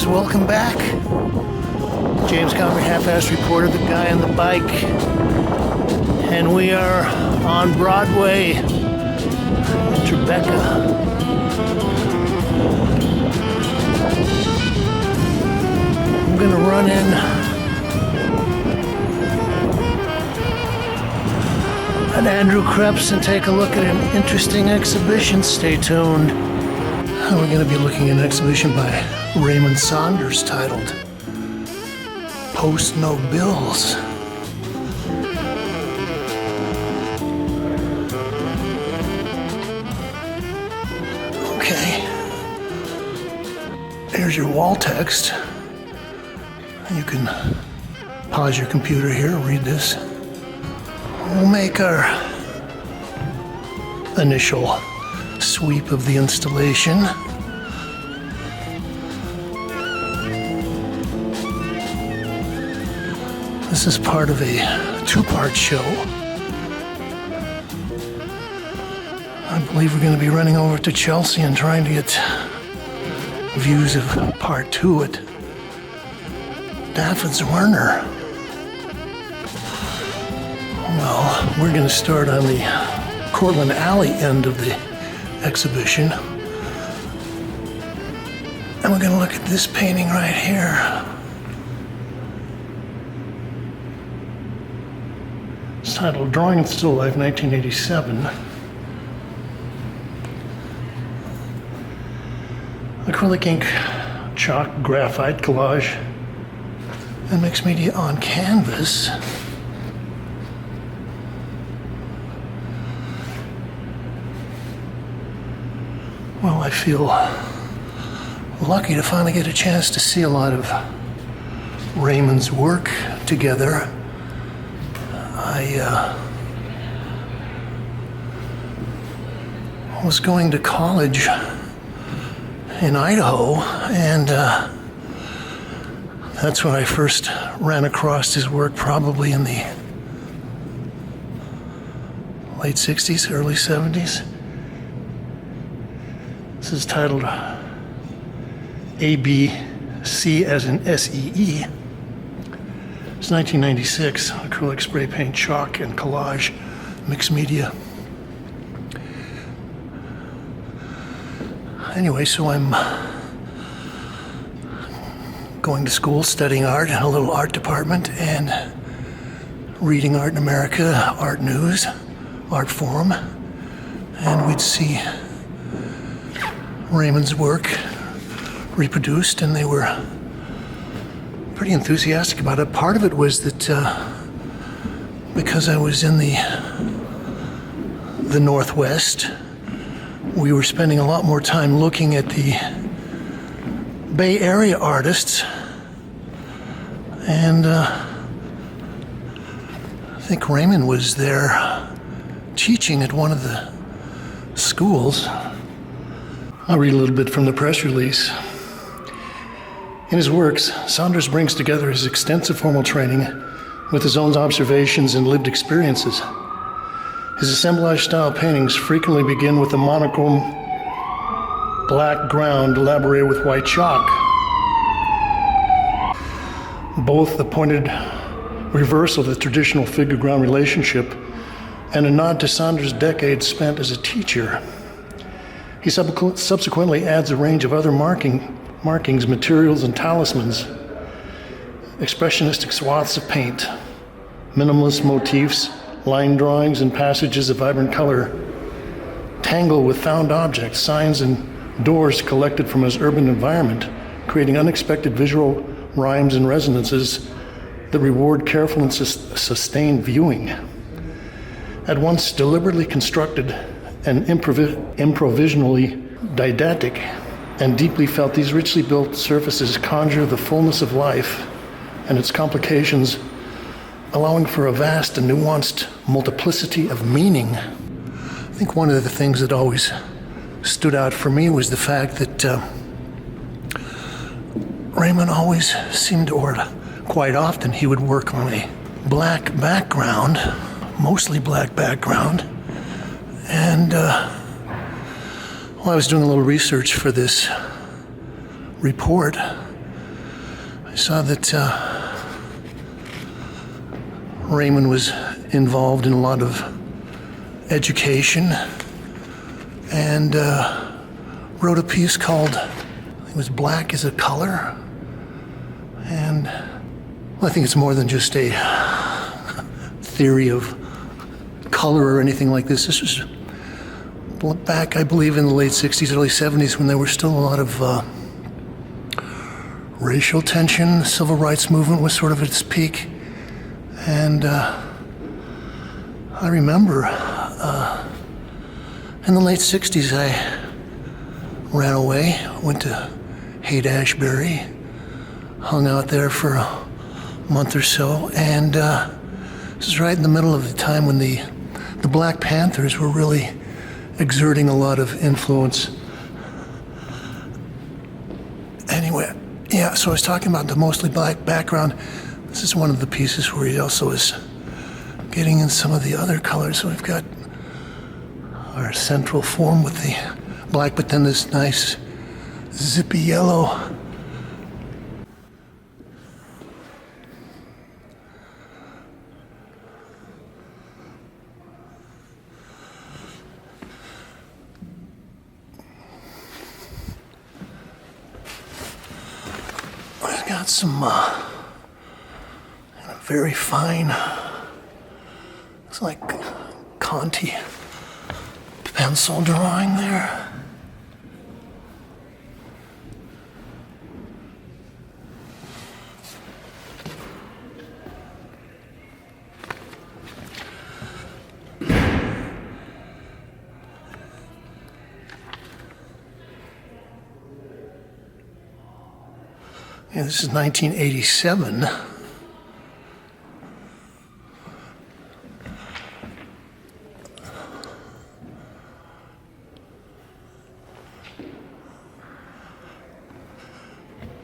Welcome back. James Connery, half-assed reporter, the guy on the bike. And we are on Broadway in Tribeca. I'm gonna run in at Andrew Kreps and take a look at an interesting exhibition. Stay tuned. We're going to be looking at an exhibition by Raymond Saunders titled Post No Bills. Okay. Here's your wall text. You can pause your computer here, read this. We'll make our initial sweep of the installation. This is part of a two-part show. I believe we're going to be running over to Chelsea and trying to get views of part two at David Zwirner. Well, we're going to start on the Cortlandt Alley end of the exhibition. And we're going to look at this painting right here. It's titled Drawing in Still Life, 1987. Acrylic ink, chalk, graphite, collage, and mixed media on canvas. Well, I feel lucky to finally get a chance to see a lot of Raymond's work together. I was going to college in Idaho, and that's when I first ran across his work, probably in the late 60s, early 70s. This is titled ABC as in SEE. It's 1996, acrylic spray paint, chalk, and collage, mixed media. Anyway, so I'm going to school, studying art in a little art department, and reading Art in America, Art News, Art Forum, and we'd see Raymond's work reproduced, and they were pretty enthusiastic about it. Part of it was that because I was in the Northwest, we were spending a lot more time looking at the Bay Area artists, and I think Raymond was there teaching at one of the schools. I'll read a little bit from the press release. In his works, Saunders brings together his extensive formal training with his own observations and lived experiences. His assemblage-style paintings frequently begin with a monochrome black ground elaborated with white chalk. Both a pointed reversal of the traditional figure-ground relationship and a nod to Saunders' decades spent as a teacher. He subsequently adds a range of other markings, materials, and talismans. expressionistic swaths of paint, minimalist motifs, line drawings, and passages of vibrant color tangle with found objects, signs, and doors collected from his urban environment, creating unexpected visual rhymes and resonances that reward careful and sustained viewing. At once deliberately constructed and improvisationally didactic and deeply felt, these richly built surfaces conjure the fullness of life and its complications, allowing for a vast and nuanced multiplicity of meaning. I think one of the things that always stood out for me was the fact that Raymond always seemed, or quite often, he would work on a black background, mostly black background. And while I was doing a little research for this report, I saw that Raymond was involved in a lot of education and wrote a piece called, I think it was Black is a Color. And well, I think it's more than just a theory of color or anything like this. This was back, I believe, in the late 60s, early 70s, when there was still a lot of racial tension. The civil rights movement was sort of at its peak. And I remember in the late 60s, I ran away, went to Haight-Ashbury, hung out there for a month or so, and this is right in the middle of the time when the Black Panthers were really exerting a lot of influence. Anyway, yeah, so I was talking about the mostly black background. This is one of the pieces where he also is getting in some of the other colors. So we've got our central form with the black, but then this nice zippy yellow. We've got some very fine, it's like Conti pencil drawing there. Yeah, this is 1987.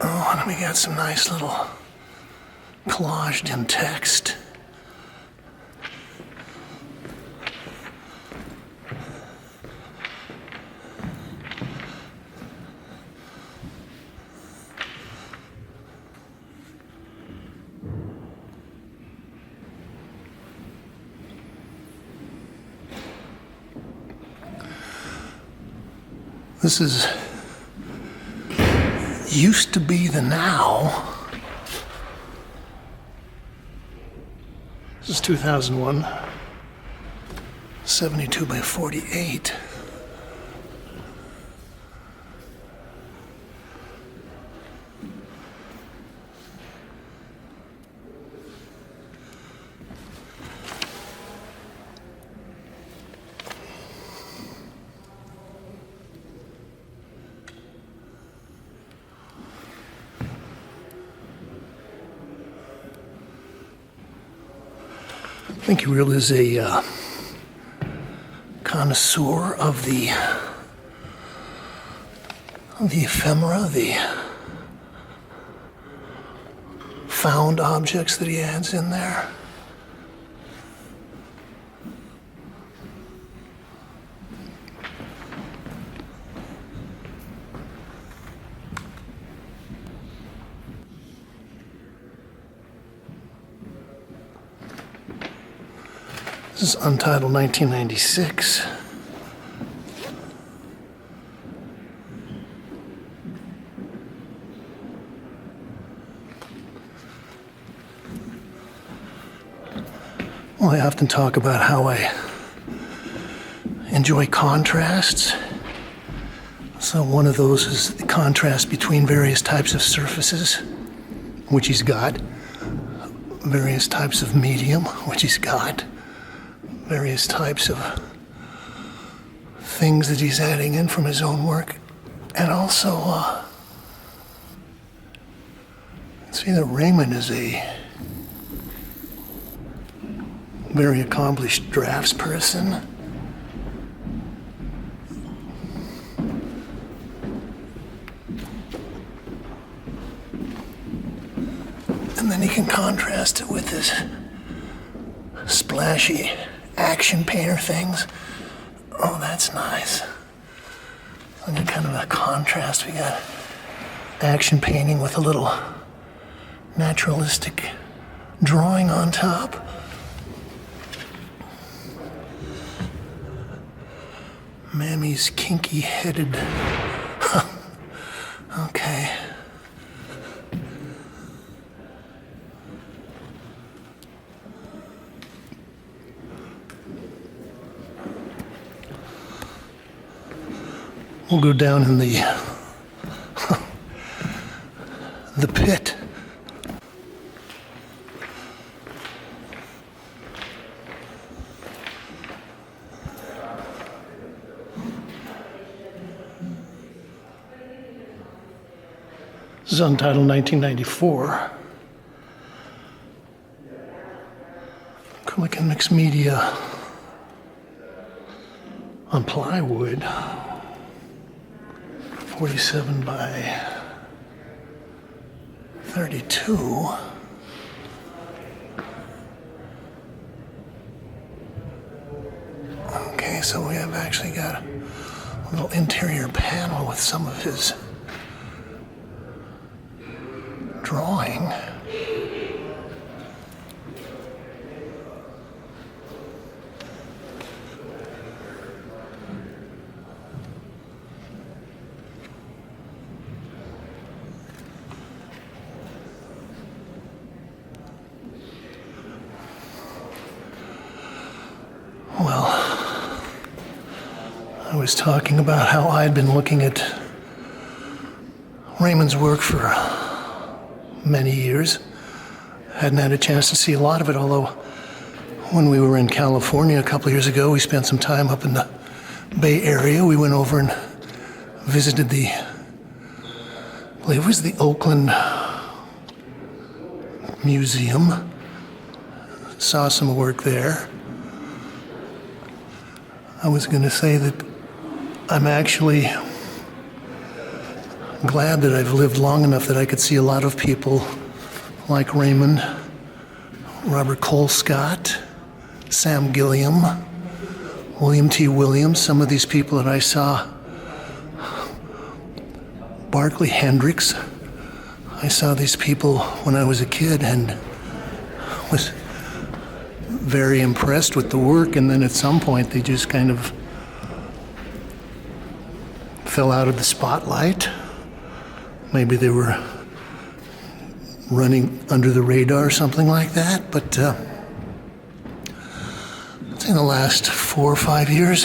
Oh, and we got some nice little collaged in text. This is used to be the now. This is 2001, 72 by 48. I think he really is a connoisseur of the ephemera, the found objects that he adds in there. This is Untitled 1996. Well, I often talk about how I enjoy contrasts. So one of those is the contrast between various types of surfaces, which he's got, various types of medium, which he's got, various types of things that he's adding in from his own work, and also, see that Raymond is a very accomplished draftsperson. And then he can contrast it with his splashy action painter things. Oh, that's nice. And then kind of a contrast. We got action painting with a little naturalistic drawing on top. Mammy's kinky-headed. Okay. We'll go down in the pit. This is untitled 1994. Acrylic and mixed media on plywood. 47 by 32. Okay, so we have actually got a little interior panel with some of his drawing. Well, I was talking about how I'd been looking at Raymond's work for many years. Hadn't had a chance to see a lot of it, although when we were in California a couple of years ago, we spent some time up in the Bay Area. We went over and visited I believe it was the Oakland Museum. Saw some work there. I was going to say that I'm actually glad that I've lived long enough that I could see a lot of people like Raymond, Robert Colescott, Sam Gilliam, William T. Williams, some of these people that I saw, Barclay Hendricks. I saw these people when I was a kid and was very impressed with the work, and then at some point they just kind of fell out of the spotlight. Maybe they were running under the radar or something like that, but in the last 4 or 5 years,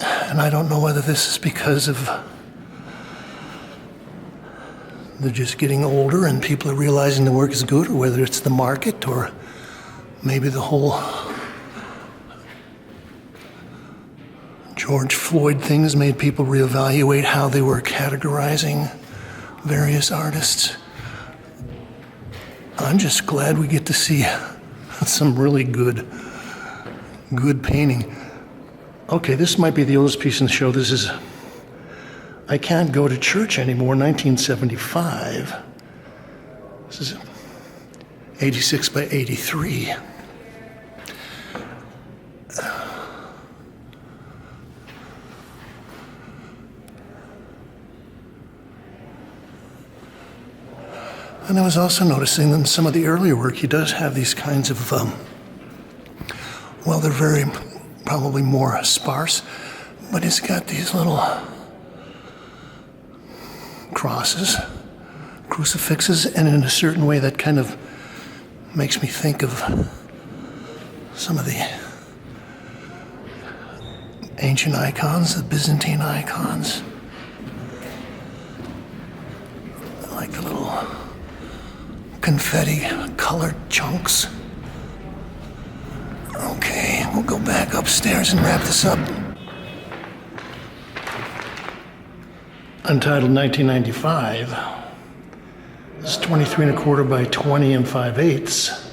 and I don't know whether this is because of they're just getting older and people are realizing the work is good, or whether it's the market, or maybe the whole George Floyd thing has made people reevaluate how they were categorizing various artists. I'm just glad we get to see some really good painting. Okay, this might be the oldest piece in the show. This is I Can't Go to Church Anymore, 1975. This is 86 by 83. And I was also noticing in some of the earlier work, he does have these kinds of, well, they're very, probably more sparse, but he's got these little crosses, crucifixes, and in a certain way that kind of Makes me think of some of the ancient icons, the Byzantine icons. Like the little confetti colored chunks. Okay, we'll go back upstairs and wrap this up. Untitled 1995. It's 23 1/4 by 20 5/8.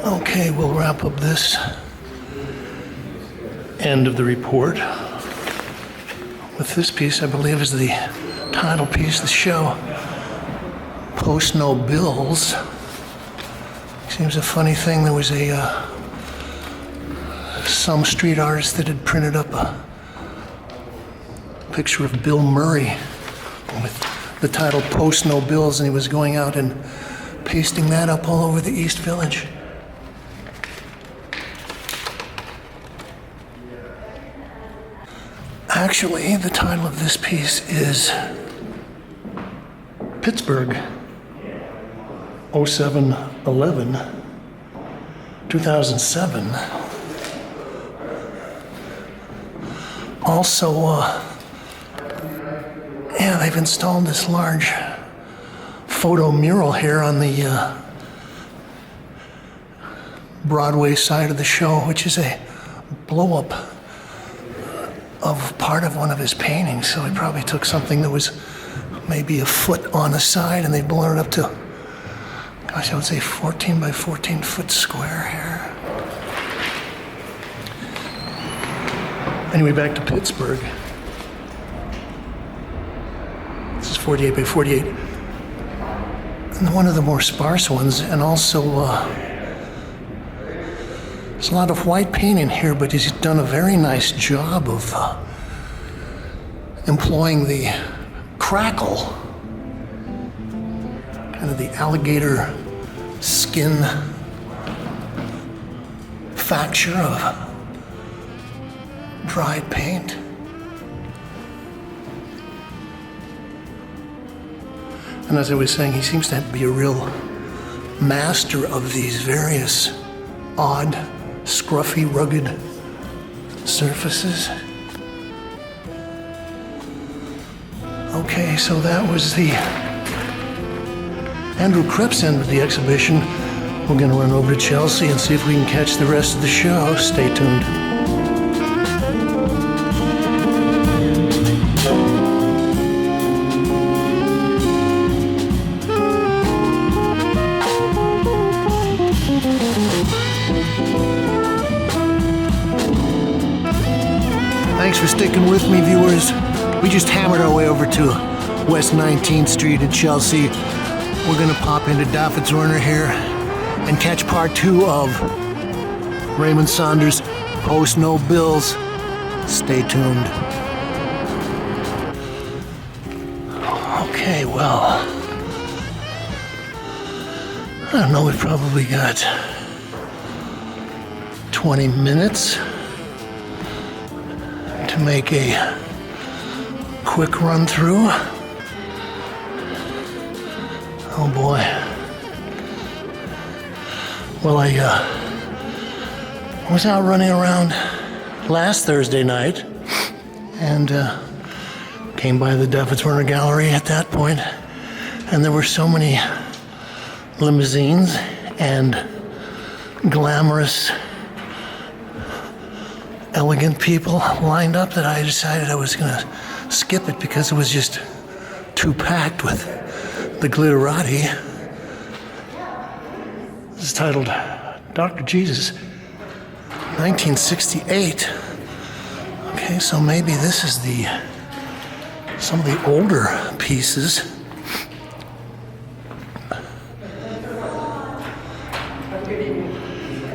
Okay, we'll wrap up this end of the report with this piece, I believe is the title piece of the show, Post No Bills. Seems a funny thing, there was some street artist that had printed up a picture of Bill Murray with the title Post No Bills, and he was going out and pasting that up all over the East Village. Actually, the title of this piece is Pittsburgh, 07/11, 2007. Also, yeah, they've installed this large photo mural here on the Broadway side of the show, which is a blow-up of part of one of his paintings. So he probably took something that was maybe a foot on the side and they blown it up to, gosh, I would say 14 by 14 foot square here. Anyway, back to Pittsburgh. This is 48 by 48. And one of the more sparse ones, and also there's a lot of white paint in here, but he's done a very nice job of employing the crackle, kind of the alligator skin facture of dried paint. And as I was saying, he seems to be a real master of these various odd, scruffy, rugged surfaces. Okay, so that was the Andrew Kreps end of the exhibition. We're gonna run over to Chelsea and see if we can catch the rest of the show. Stay tuned. Thanks for sticking with me, viewers. We just hammered our way over to West 19th Street in Chelsea. We're gonna pop into David Zwirner here and catch part 2 of Raymond Saunders' Post No Bills. Stay tuned. Okay, well, I don't know, we've probably got 20 minutes to make a quick run through. Oh boy. Well, I was out running around last Thursday night and came by the David Zwirner Gallery at that point, and there were so many limousines and glamorous, elegant people lined up that I decided I was gonna skip it because it was just two-packed with the glitterati. This is titled Dr. Jesus, 1968. Okay, so maybe this is some of the older pieces.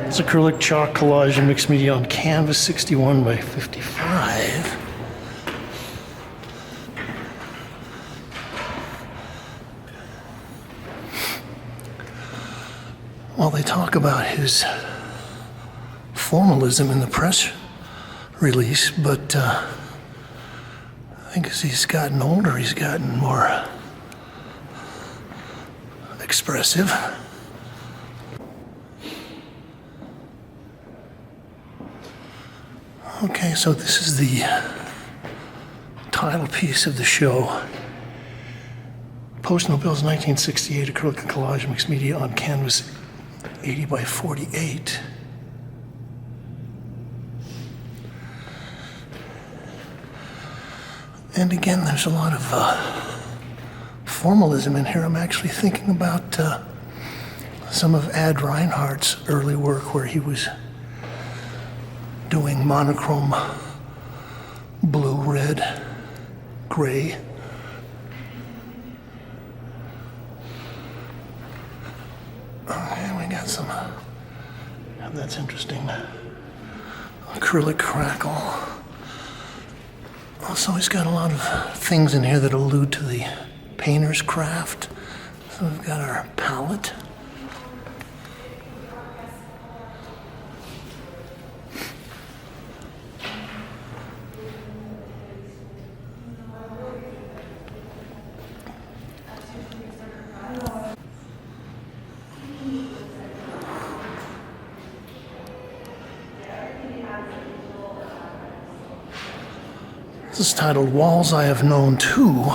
It's acrylic chalk collage and mixed media on canvas, 61 by 55. Well, they talk about his formalism in the press release, but I think as he's gotten older, he's gotten more expressive. Okay, so this is the title piece of the show. Post-Nobel's 1968 acrylic collage mixed media on canvas, 80 by 48. And again, there's a lot of formalism in here. I'm actually thinking about some of Ad Reinhardt's early work where he was doing monochrome blue, red, gray. Okay, we got some, that's interesting, acrylic crackle. Also, he's got a lot of things in here that allude to the painter's craft. So we've got our palette. This is titled Walls I Have Known Too.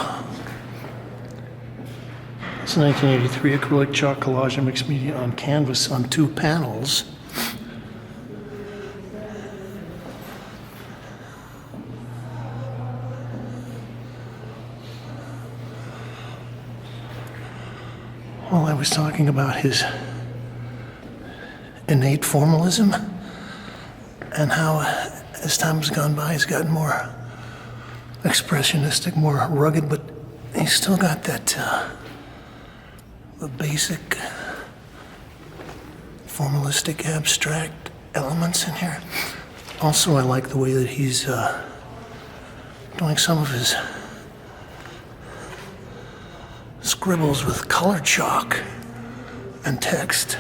It's a 1983 acrylic chalk collage and mixed media on canvas on 2 panels. Well, I was talking about his innate formalism and how as time has gone by he's gotten more expressionistic, more rugged, but he's still got that the basic formalistic abstract elements in here. Also, I like the way that he's doing some of his scribbles with color chalk and text.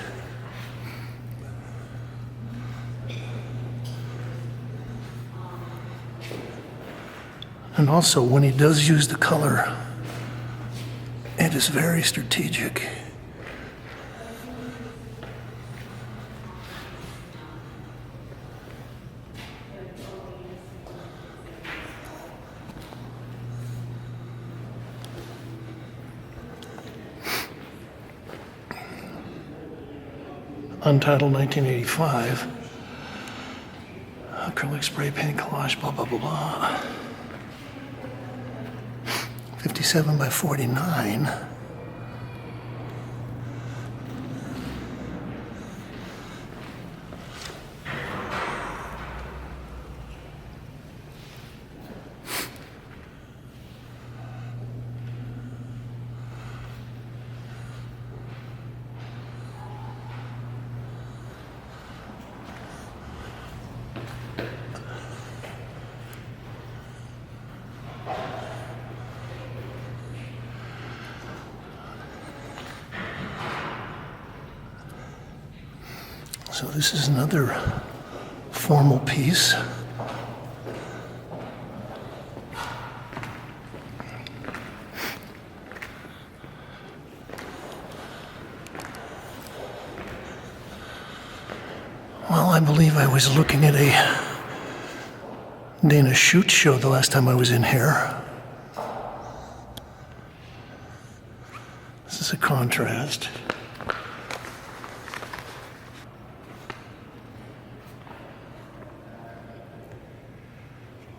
And also, when he does use the color, it is very strategic. Untitled 1985. Acrylic spray paint collage, blah, blah, blah, blah. 57 by 49. So this is another formal piece. Well, I believe I was looking at a Dana Shoot show the last time I was in here. This is a contrast.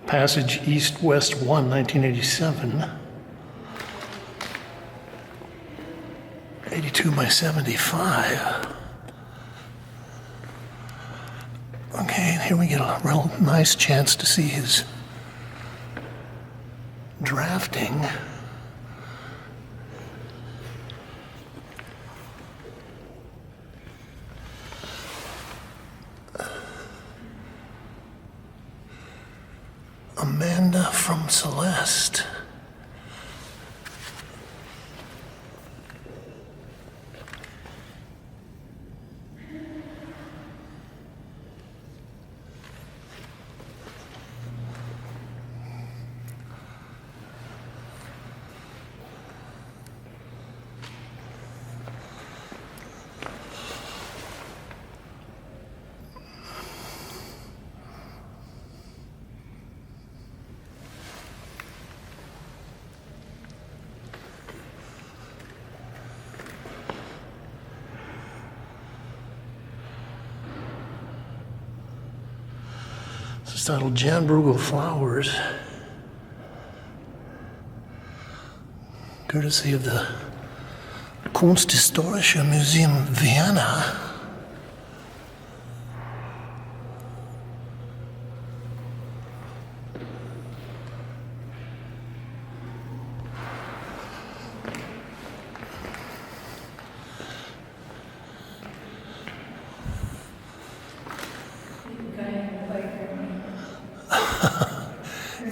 Passage East West 1, 1987. 32 by 75. Okay, and here we get a real nice chance to see his drafting. Amanda from Celeste. It's titled Jan Bruegel Flowers, courtesy of the Kunsthistorische Museum Vienna.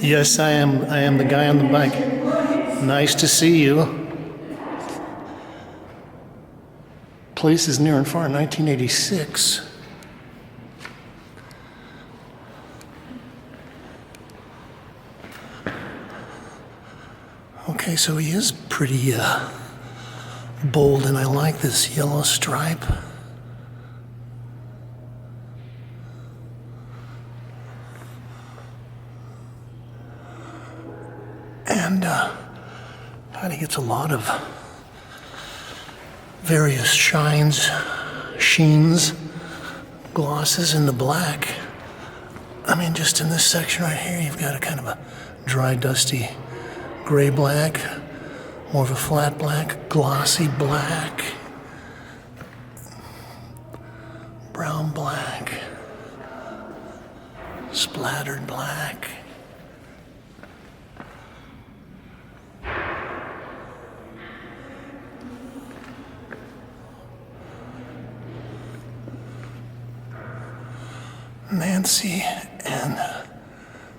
Yes, I am the guy on the bike. Nice to see you. Places near and far, 1986. Okay, so he is pretty bold, and I like this yellow stripe. And God, he gets a lot of various shines, sheens, glosses in the black. I mean, just in this section right here, you've got a kind of a dry, dusty gray black, more of a flat black, glossy black, brown black, splattered black. Nancy and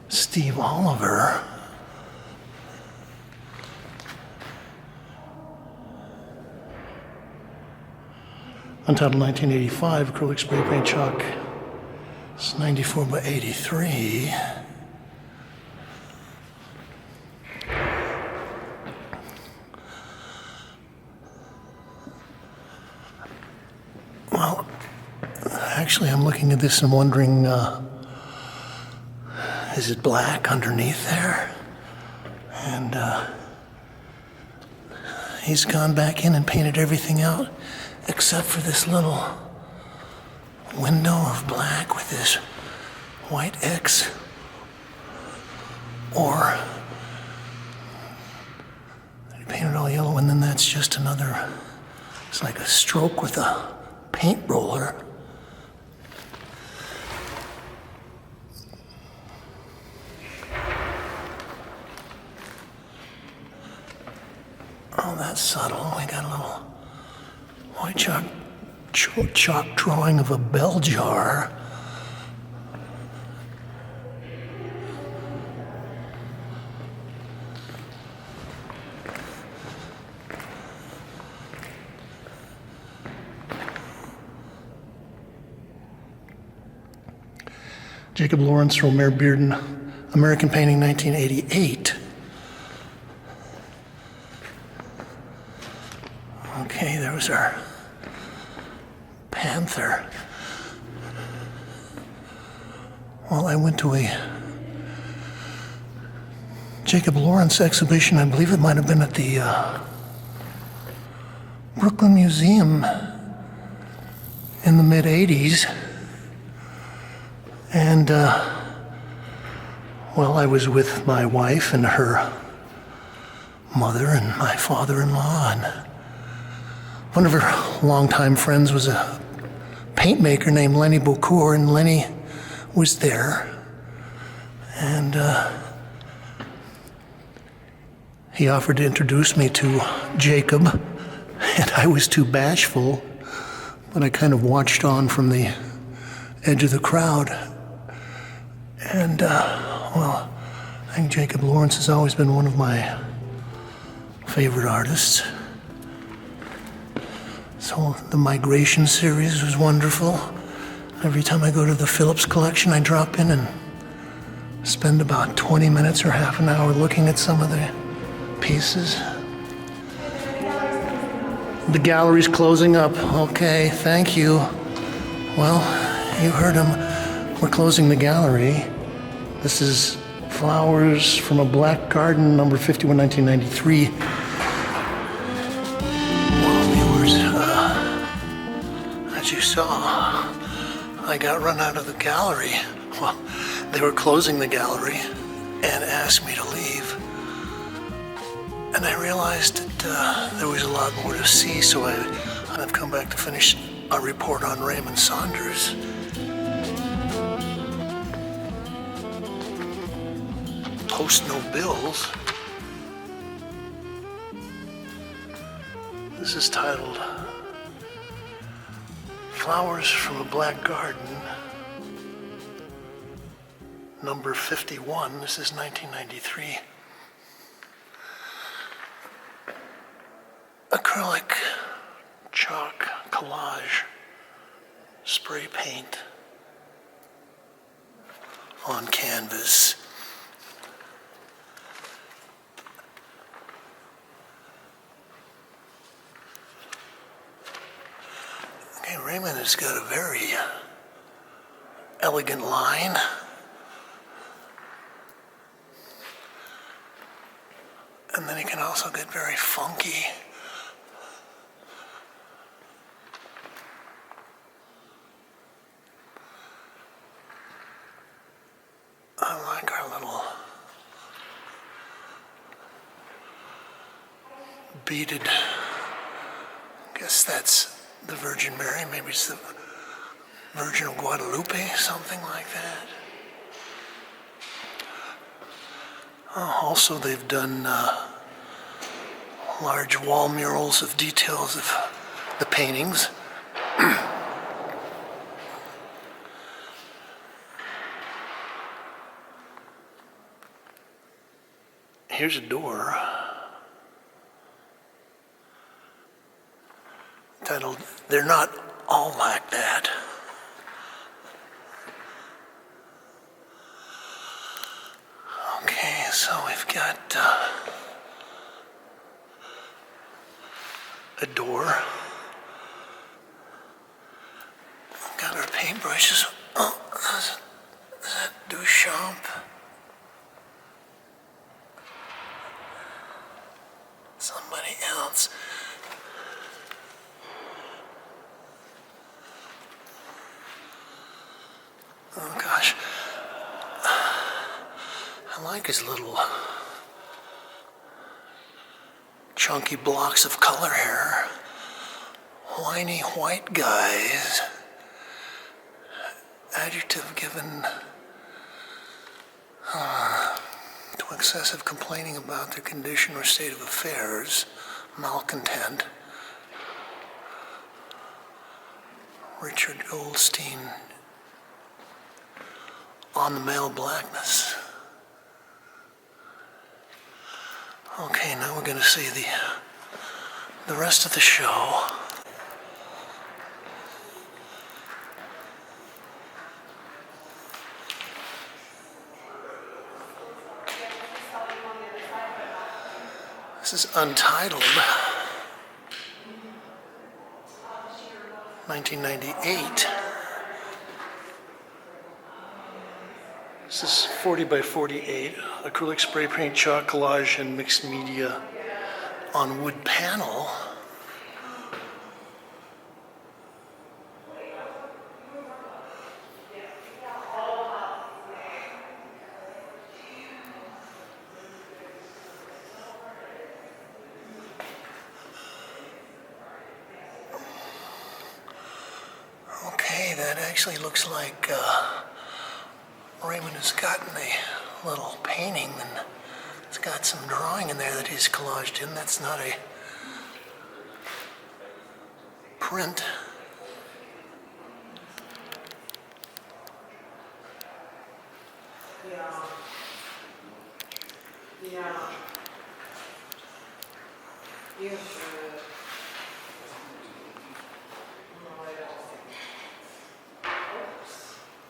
Steve Oliver. Untitled 1985, acrylic spray paint chalk. It's 94 by 83. Well, actually, I'm looking at this and wondering, is it black underneath there? And he's gone back in and painted everything out except for this little window of black with this white X. Or he painted all yellow, and then that's just another, it's like a stroke with a paint roller. Oh, that's subtle. We got a little white chalk drawing of a bell jar. Jacob Lawrence, Romer Bearden, American Painting, 1988. Okay, there was our panther. Well, I went to a Jacob Lawrence exhibition. I believe it might have been at the Brooklyn Museum in the mid-'80s. And, well, I was with my wife and her mother and my father-in-law and One of her longtime friends was a paint maker named Lenny Beaucourt, and Lenny was there. And he offered to introduce me to Jacob, and I was too bashful, but I kind of watched on from the edge of the crowd. And, well, I think Jacob Lawrence has always been one of my favorite artists. So the Migration series was wonderful. Every time I go to the Phillips collection, I drop in and spend about 20 minutes or half an hour looking at some of the pieces. The gallery's closing up. Okay, thank you. Well, you heard him. We're closing the gallery. This is Flowers from a Black Garden, number 51, 1993. Well, viewers, as you saw, I got run out of the gallery. Well, they were closing the gallery and asked me to leave. And I realized that there was a lot more to see, so I've come back to finish a report on Raymond Saunders. Post no bills. This is titled Flowers from a Black Garden, number 51. This is 1993. Acrylic, chalk, collage, spray paint on canvas. Okay, Raymond has got a very elegant line. And then he can also get very funky. I like our little beaded, I guess that's the Virgin Mary, maybe it's the Virgin of Guadalupe, something like that. Also, they've done large wall murals of details of the paintings. Here's a door titled, They're Not All Like That. Okay, so we've got a door. We've got our paintbrushes. Oh, is that Duchamp? Somebody else. Oh gosh. I like his little chunky blocks of color here. Whiny white guys. Adjective given to excessive complaining about their condition or state of affairs, malcontent. Richard Goldstein on the male blackness. Okay, now we're going to see the rest of the show. This is Untitled, 1998. This is 40 by 48, acrylic spray paint, chalk, collage, and mixed media on wood panel. actually looks like Raymond has gotten a little painting and it's got some drawing in there that he's collaged in. That's not a print.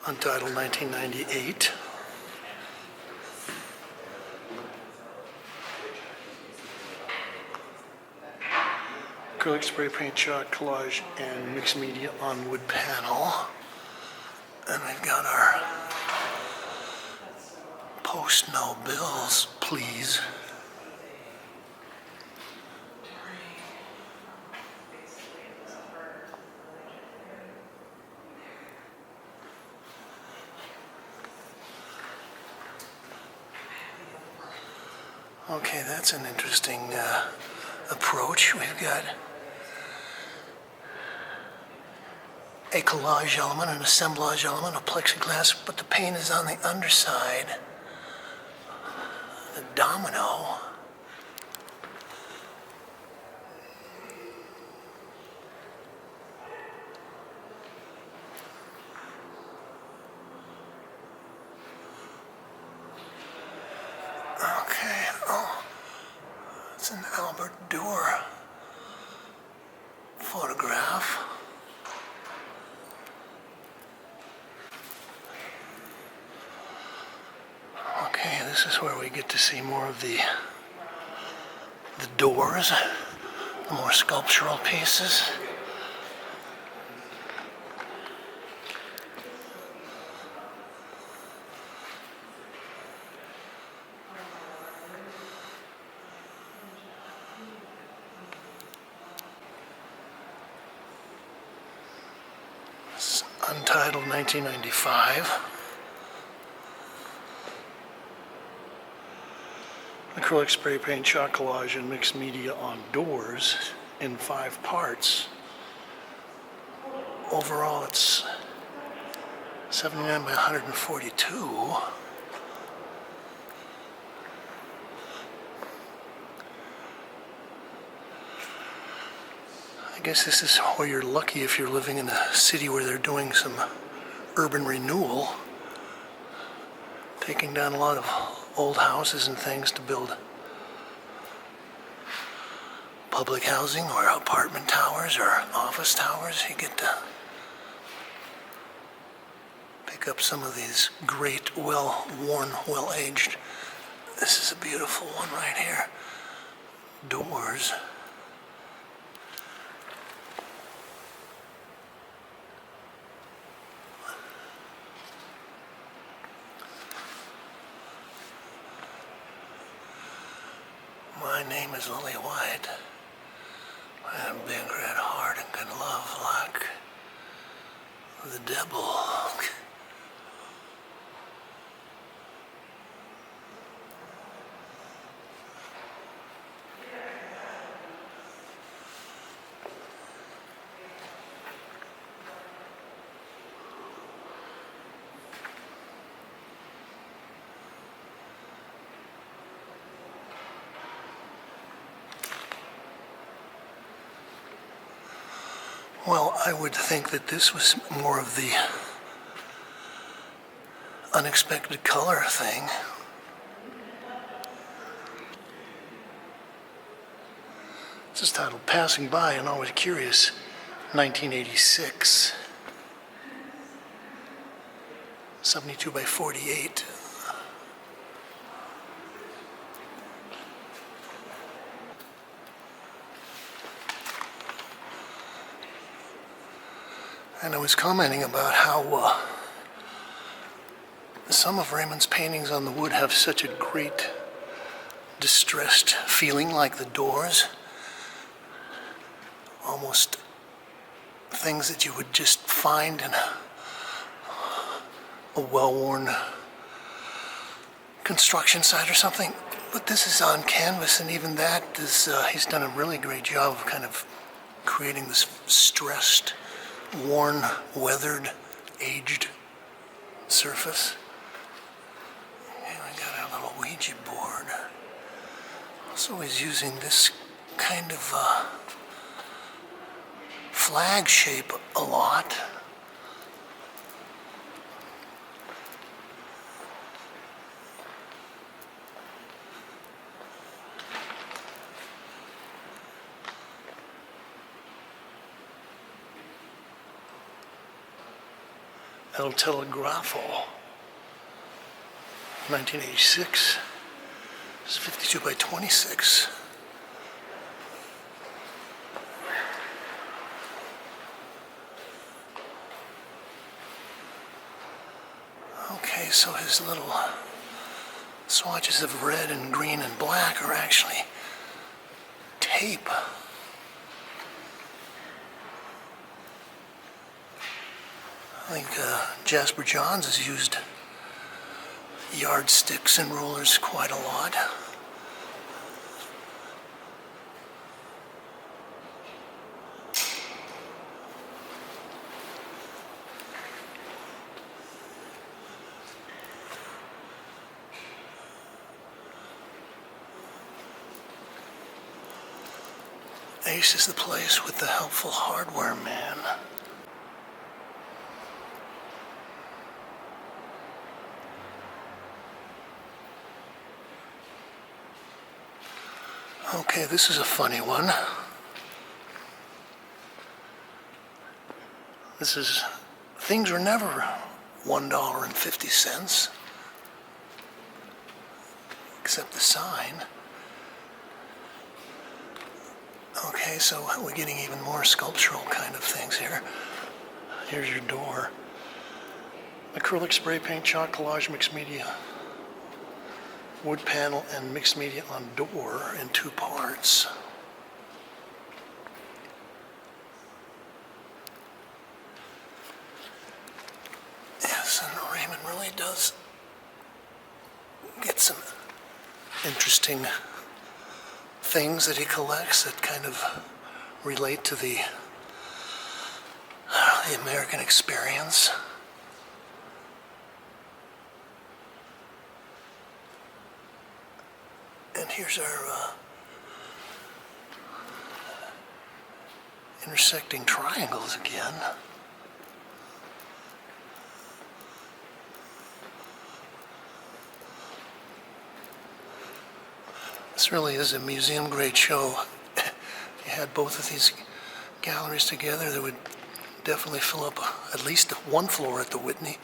Untitled 1998. Acrylic spray paint chalk collage and mixed media on wood panel. And we've got our post no bills, please. Okay, that's an interesting approach. We've got a collage element, an assemblage element, a plexiglass, but the paint is on the underside. The domino. Okay, oh, it's an Albert Dürer photograph. Okay, this is where we get to see more of the doors, the more sculptural pieces. It's untitled 1995. Acrylic spray paint chalk collage and mixed media on doors in 5 parts. Overall, it's 79 by 142. I guess this is where you're lucky if you're living in a city where they're doing some urban renewal, taking down a lot of old houses and things to build public housing or apartment towers or office towers. You get to pick up some of these great, well-worn, well-aged. This is a beautiful one right here. Doors. My name is Lily White. I have a big red heart and can love like the devil. Well, I would think that this was more of the unexpected color thing. This is titled Passing By and Always Curious, 1986. 72 by 48. And I was commenting about how some of Raymond's paintings on the wood have such a great distressed feeling, like the doors. Almost things that you would just find in a well-worn construction site or something. But this is on canvas, and even that is, he's done a really great job of kind of creating this stressed, worn, weathered aged surface. And we got our little Ouija board. Also, he's using this kind of flag shape a lot. El Telegrafo, 1986. This is 52 by 26. Okay, so his little swatches of red and green and black are actually tape. I think Jasper Johns has used yardsticks and rulers quite a lot. Ace is the place with the helpful hardware man. Okay, this is a funny one. Things were never $1.50, except the sign. Okay, so we're getting even more sculptural kind of things here. Here's your door. Acrylic spray paint, chalk, collage, mixed media. Wood panel and mixed media on door in 2 parts. Yes, and Raymond really does get some interesting things that he collects that kind of relate to the American experience. And here's our intersecting triangles again. This really is a museum-grade show. If you had both of these galleries together, they would definitely fill up at least 1 floor at the Whitney.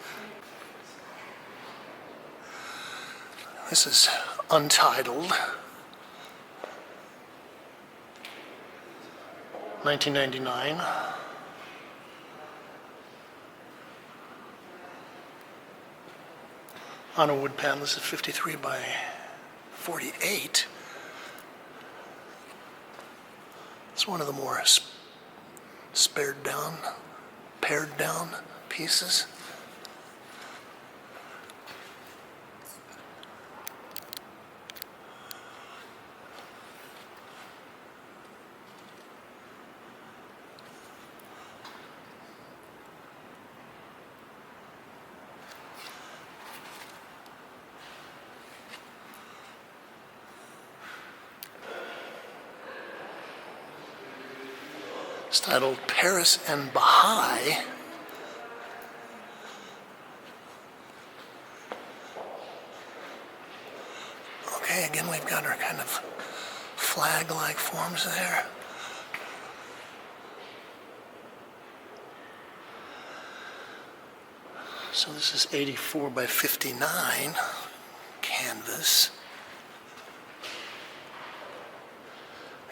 This is Untitled, 1999. On a wood panel, this is 53 by 48. It's one of the more pared down pieces. It's titled Paris and Baha'i. Okay, again we've got our kind of flag-like forms there. So this is 84 by 59 canvas.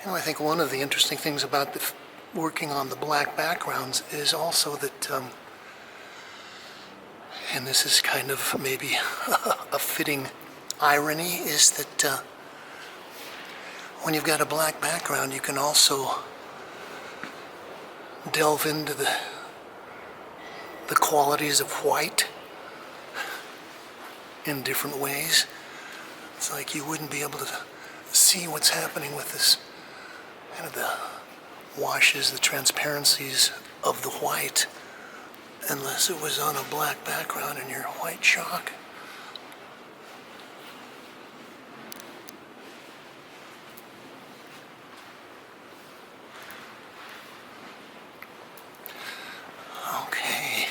You know, I think one of the interesting things about working on the black backgrounds is also that, and this is kind of maybe a fitting irony, is that when you've got a black background, you can also delve into the qualities of white in different ways. It's like you wouldn't be able to see what's happening with this kind of the washes, the transparencies of the white unless it was on a black background and your white chalk. Okay.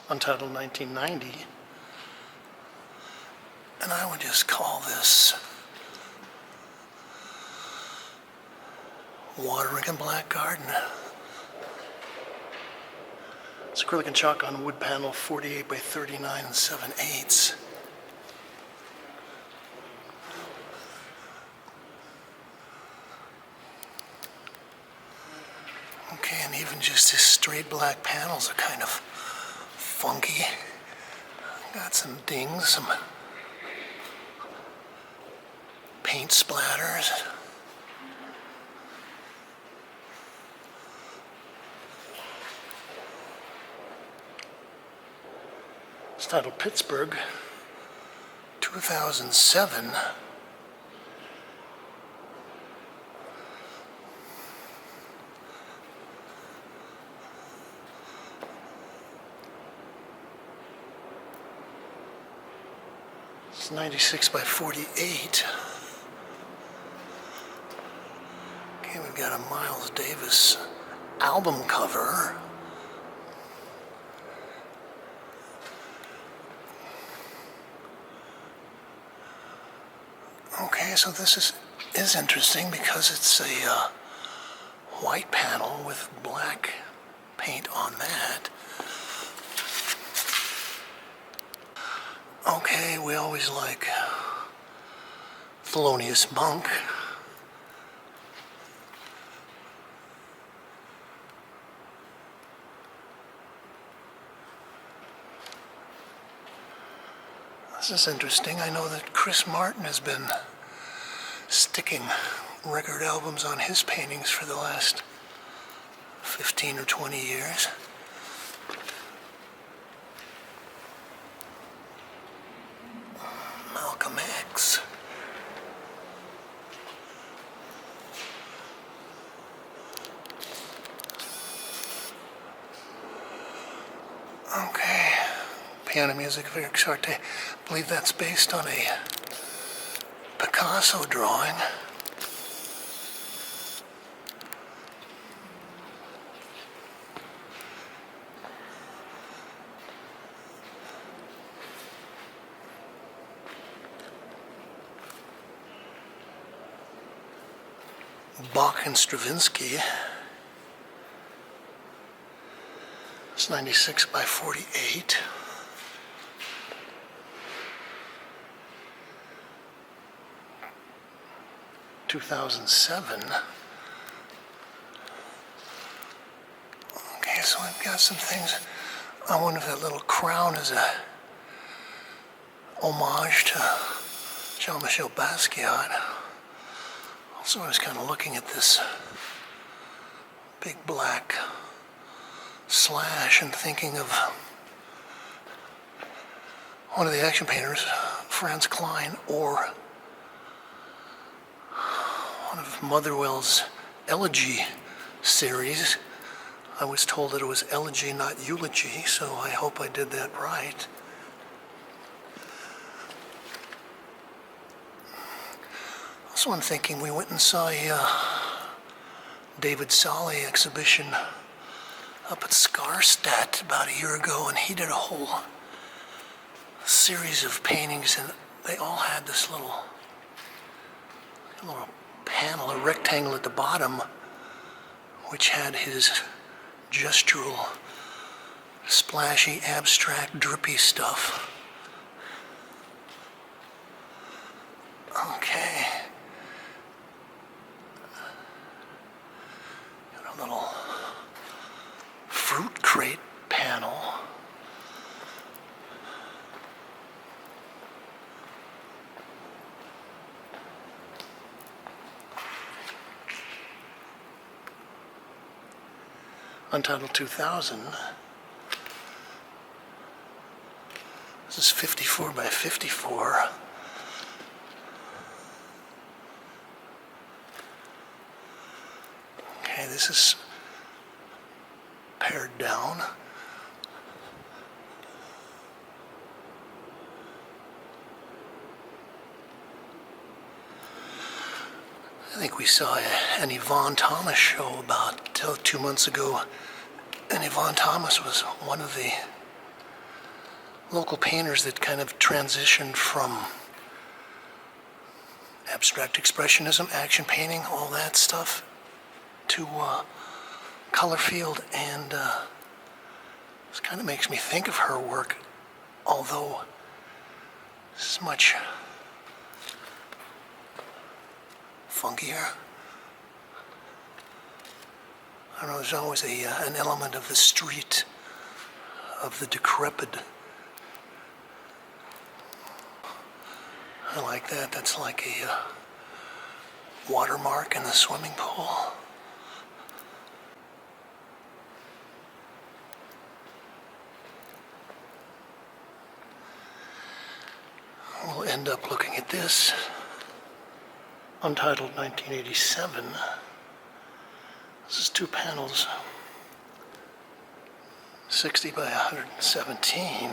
Untitled 1990. And I would just call this Watering a Black Garden. It's acrylic and chalk on wood panel 48 by 39 and 7/8. Okay, and even just his straight black panels are kind of funky. Got some dings, some paint splatters. It's titled Pittsburgh, 2007. It's 96 by 48. Okay, we've got a Miles Davis album cover. Okay, so this is interesting because it's a white panel with black paint on that. Okay, we always like Thelonious Monk. This is interesting. I know that Chris Martin has been sticking record albums on his paintings for the last 15 or 20 years. Malcolm X. Okay. Piano music of Eric Sarte. I believe that's based on a Picasso drawing. Bach and Stravinsky. It's 96 by 48. (2007). Okay, so I've got some things. I wonder if that little crown is a homage to Jean-Michel Basquiat. Also, I was kind of looking at this big black slash and thinking of one of the action painters, Franz Kline, or one of Motherwell's Elegy series. I was told that it was elegy, not eulogy, so I hope I did that right. Also, I'm thinking we went and saw a David Zwirner exhibition up at Skarstadt about a year ago, and he did a whole series of paintings, and they all had this little panel, a rectangle at the bottom, which had his gestural, splashy, abstract, drippy stuff. Okay. Got a little fruit crate panel. Untitled 2000. This is 54 by 54. Okay, this is pared down. I think we saw an Yvonne Thomas show about 2 months ago, and Yvonne Thomas was one of the local painters that kind of transitioned from abstract expressionism, action painting, all that stuff, to color field, and this kind of makes me think of her work, although it's much funkier. I don't know, there's always an element of the street, of the decrepit. I like that. That's like a watermark in the swimming pool. We'll end up looking at this. Untitled 1987. This is 2 panels, 60 by 117.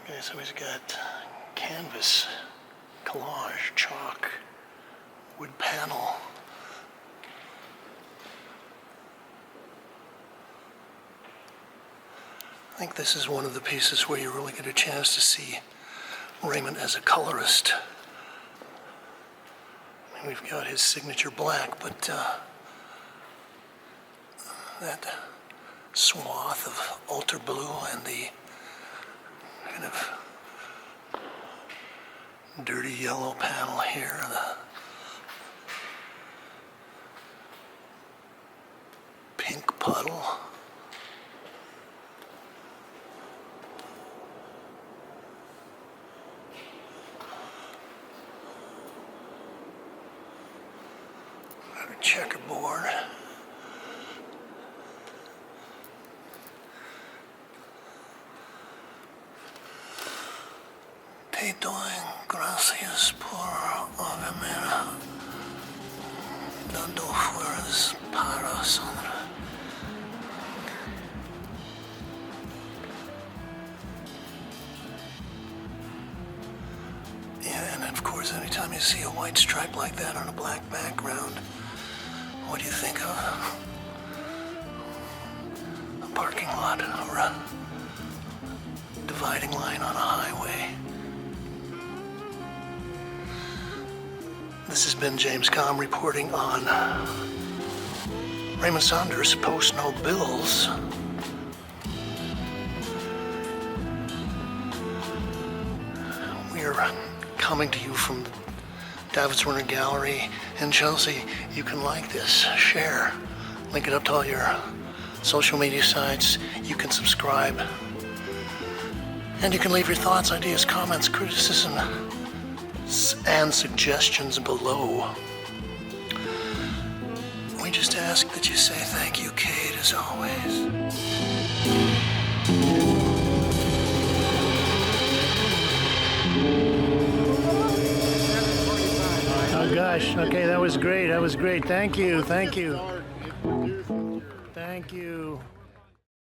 Okay, so he's got canvas, collage, chalk, wood panel. I think this is one of the pieces where you really get a chance to see Raymond as a colorist. I mean, we've got his signature black, but that swath of altar blue and the kind of dirty yellow panel here, the pink puddle. Checkerboard. Te doy gracias por haberme dado fuerzas para sonar. Yeah, and of course, anytime you see a white stripe like that on a black background, what do you think of? A parking lot or a dividing line on a highway. This has been James Kalm reporting on Raymond Saunders' Post No Bills. We are coming to you from the David Zwirner Gallery in Chelsea. You can like this, share, link it up to all your social media sites. You can subscribe. And you can leave your thoughts, ideas, comments, criticism, and suggestions below. We just ask that you say thank you, Kate, as always. Oh gosh, okay, that was great, Thank you. Thank you.